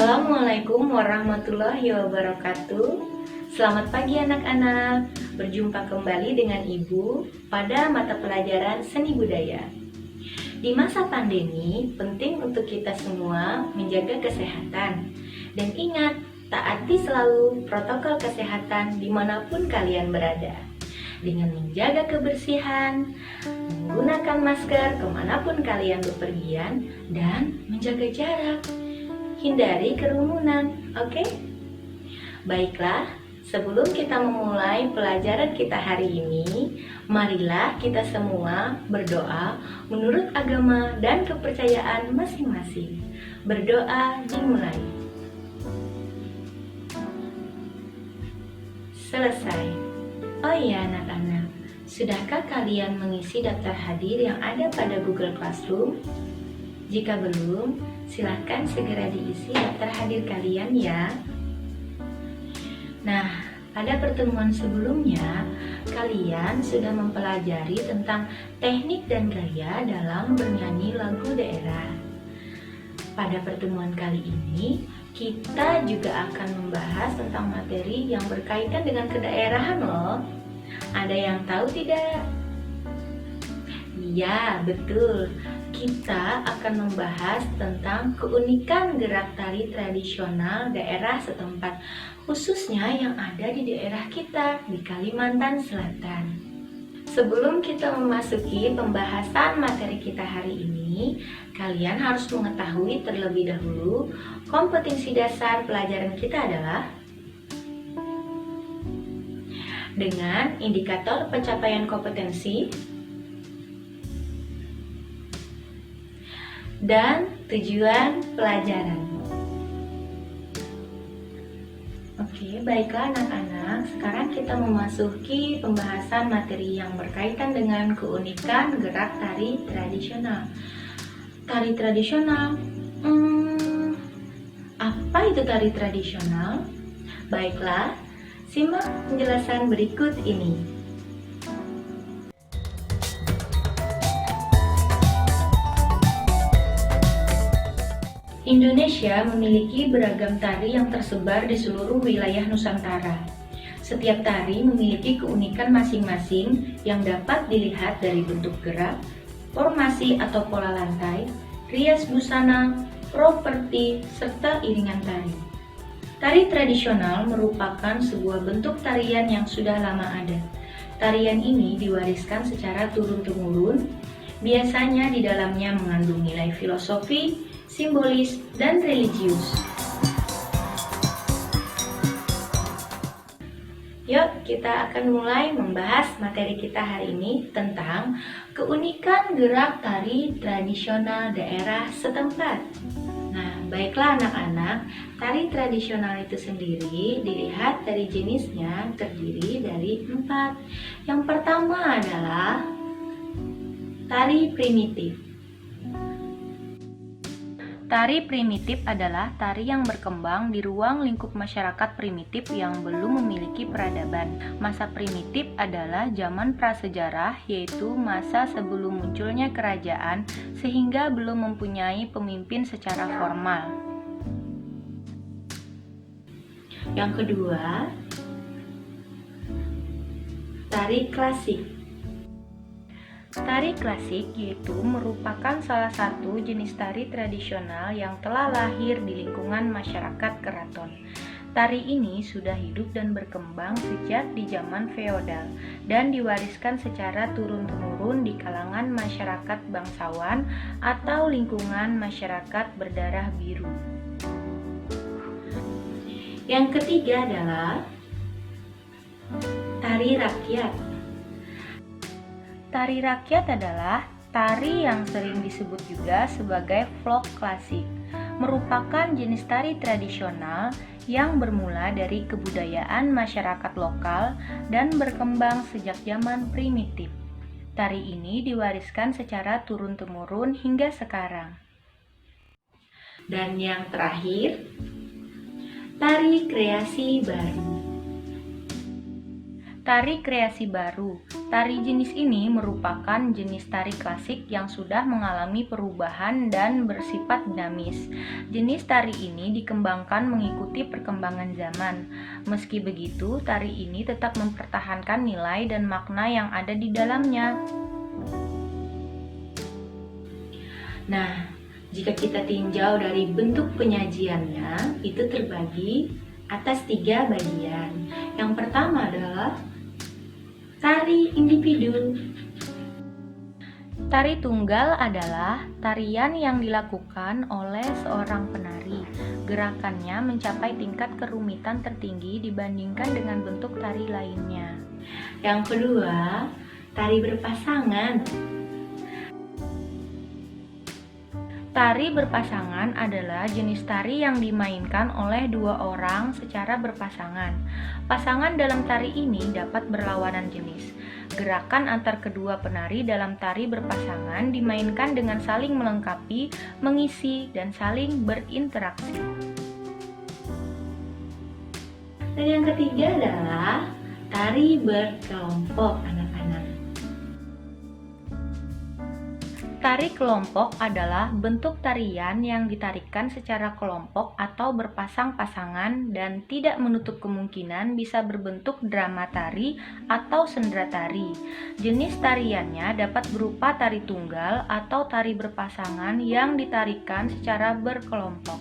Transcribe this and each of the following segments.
Assalamualaikum warahmatullahi wabarakatuh. Selamat pagi anak-anak. Berjumpa kembali dengan Ibu pada mata pelajaran seni budaya. Di masa pandemi, penting untuk kita semua menjaga kesehatan. Dan ingat, taati selalu protokol kesehatan dimanapun kalian berada. Dengan menjaga kebersihan, menggunakan masker kemanapun kalian bepergian, dan menjaga jarak. Hindari kerumunan, oke? Baiklah, sebelum kita memulai pelajaran kita hari ini, marilah kita semua berdoa menurut agama dan kepercayaan masing-masing. Berdoa dimulai. Selesai. Oh iya anak-anak, sudahkah kalian mengisi daftar hadir yang ada pada Google Classroom? Jika belum, silahkan segera diisi daftar hadir kalian ya. Nah, pada pertemuan sebelumnya, kalian sudah mempelajari tentang teknik dan gaya dalam bernyanyi lagu daerah. Pada pertemuan kali ini, kita juga akan membahas tentang materi yang berkaitan dengan kedaerahan loh. Ada yang tahu tidak? Iya, betul. Kita akan membahas tentang keunikan gerak tari tradisional daerah setempat, khususnya yang ada di daerah kita di Kalimantan Selatan. Sebelum kita memasuki pembahasan materi kita hari ini, kalian harus mengetahui terlebih dahulu kompetensi dasar pelajaran kita adalah dengan indikator pencapaian kompetensi dan tujuan pelajaran. Oke, baiklah anak-anak, sekarang kita memasuki pembahasan materi yang berkaitan dengan keunikan gerak tari tradisional. Tari tradisional, apa itu tari tradisional? Baiklah, simak penjelasan berikut ini. Indonesia memiliki beragam tari yang tersebar di seluruh wilayah Nusantara. Setiap tari memiliki keunikan masing-masing yang dapat dilihat dari bentuk gerak, formasi atau pola lantai, rias busana, properti, serta iringan tari. Tari tradisional merupakan sebuah bentuk tarian yang sudah lama ada. Tarian ini diwariskan secara turun-temurun, biasanya di dalamnya mengandung nilai filosofi, simbolis, dan religius. Yuk, kita akan mulai membahas materi kita hari ini tentang keunikan gerak tari tradisional daerah setempat. Nah, baiklah anak-anak, tari tradisional itu sendiri dilihat dari jenisnya terdiri dari 4. Yang pertama adalah tari primitif. Tari primitif adalah tari yang berkembang di ruang lingkup masyarakat primitif yang belum memiliki peradaban. Masa primitif adalah zaman prasejarah, yaitu masa sebelum munculnya kerajaan sehingga belum mempunyai pemimpin secara formal. Yang kedua, tari klasik. Tari klasik yaitu merupakan salah satu jenis tari tradisional yang telah lahir di lingkungan masyarakat keraton. Tari ini sudah hidup dan berkembang sejak di zaman feodal dan diwariskan secara turun-temurun di kalangan masyarakat bangsawan atau lingkungan masyarakat berdarah biru. Yang ketiga adalah tari rakyat. Tari rakyat adalah tari yang sering disebut juga sebagai folk klasik, merupakan jenis tari tradisional yang bermula dari kebudayaan masyarakat lokal dan berkembang sejak zaman primitif. Tari ini diwariskan secara turun-temurun hingga sekarang. Dan yang terakhir, tari kreasi baru. Tari kreasi baru. Tari jenis ini merupakan jenis tari klasik yang sudah mengalami perubahan dan bersifat dinamis. Jenis tari ini dikembangkan mengikuti perkembangan zaman. Meski begitu, tari ini tetap mempertahankan nilai dan makna yang ada di dalamnya. Nah, jika kita tinjau dari bentuk penyajiannya, itu terbagi atas 3 bagian. Yang pertama adalah tari individu. Tari tunggal adalah tarian yang dilakukan oleh seorang penari. Gerakannya mencapai tingkat kerumitan tertinggi dibandingkan dengan bentuk tari lainnya. Yang kedua, tari berpasangan. Tari berpasangan adalah jenis tari yang dimainkan oleh 2 orang secara berpasangan. Pasangan dalam tari ini dapat berlawanan jenis. Gerakan antar kedua penari dalam tari berpasangan dimainkan dengan saling melengkapi, mengisi, dan saling berinteraksi. Dan yang ketiga adalah tari berkelompok anak-anak. Tari kelompok adalah bentuk tarian yang ditarikan secara kelompok atau berpasang-pasangan dan tidak menutup kemungkinan bisa berbentuk drama tari atau sendera tari. Jenis tariannya dapat berupa tari tunggal atau tari berpasangan yang ditarikan secara berkelompok.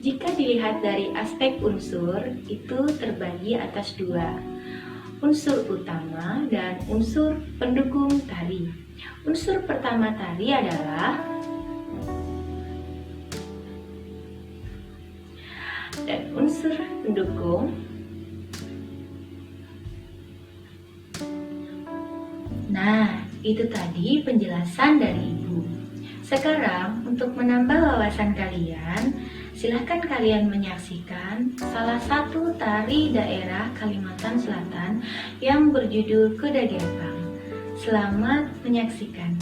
Jika dilihat dari aspek unsur, itu terbagi atas 2. Unsur utama dan unsur pendukung tari. Unsur pertama tari adalah dan unsur pendukung Nah, itu tadi penjelasan dari Ibu. Sekarang untuk menambah wawasan kalian, silahkan kalian menyaksikan salah satu tari daerah Kalimantan Selatan yang berjudul Kuda Gepang. Selamat menyaksikan.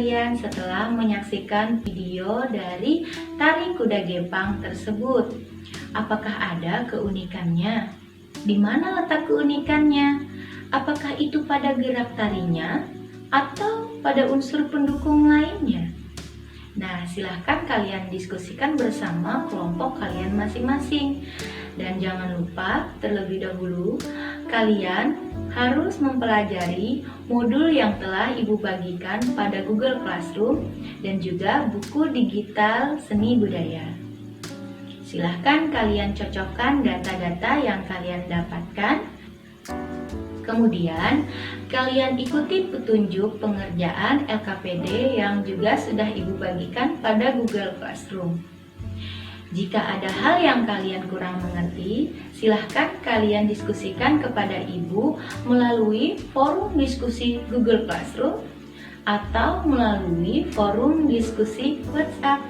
kalian setelah menyaksikan video dari tari kuda gepang tersebut. Apakah ada keunikannya? Di mana letak keunikannya? Apakah itu pada gerak tarinya atau pada unsur pendukung lainnya? Nah, silahkan kalian diskusikan bersama kelompok kalian masing-masing. Dan jangan lupa, terlebih dahulu, kalian harus mempelajari modul yang telah Ibu bagikan pada Google Classroom dan juga buku digital seni budaya. Silahkan kalian cocokkan data-data yang kalian dapatkan. Kemudian, kalian ikuti petunjuk pengerjaan LKPD yang juga sudah Ibu bagikan pada Google Classroom. Jika ada hal yang kalian kurang mengerti, silahkan kalian diskusikan kepada Ibu melalui forum diskusi Google Classroom atau melalui forum diskusi WhatsApp.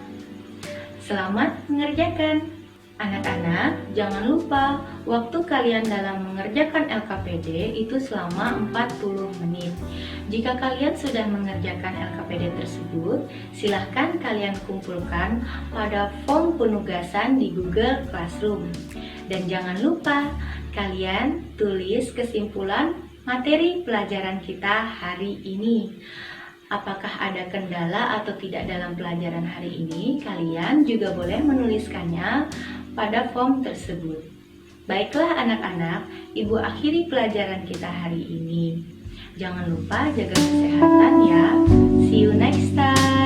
Selamat mengerjakan! Anak-anak, jangan lupa waktu kalian dalam mengerjakan LKPD itu selama 40 menit. Jika kalian sudah mengerjakan LKPD tersebut, silahkan kalian kumpulkan pada form penugasan di Google Classroom. Dan jangan lupa kalian tulis kesimpulan materi pelajaran kita hari ini. Apakah ada kendala atau tidak dalam pelajaran hari ini? Kalian juga boleh menuliskannya pada form tersebut. Baiklah anak-anak, Ibu akhiri pelajaran kita hari ini. Jangan lupa jaga kesehatan ya. See you next time.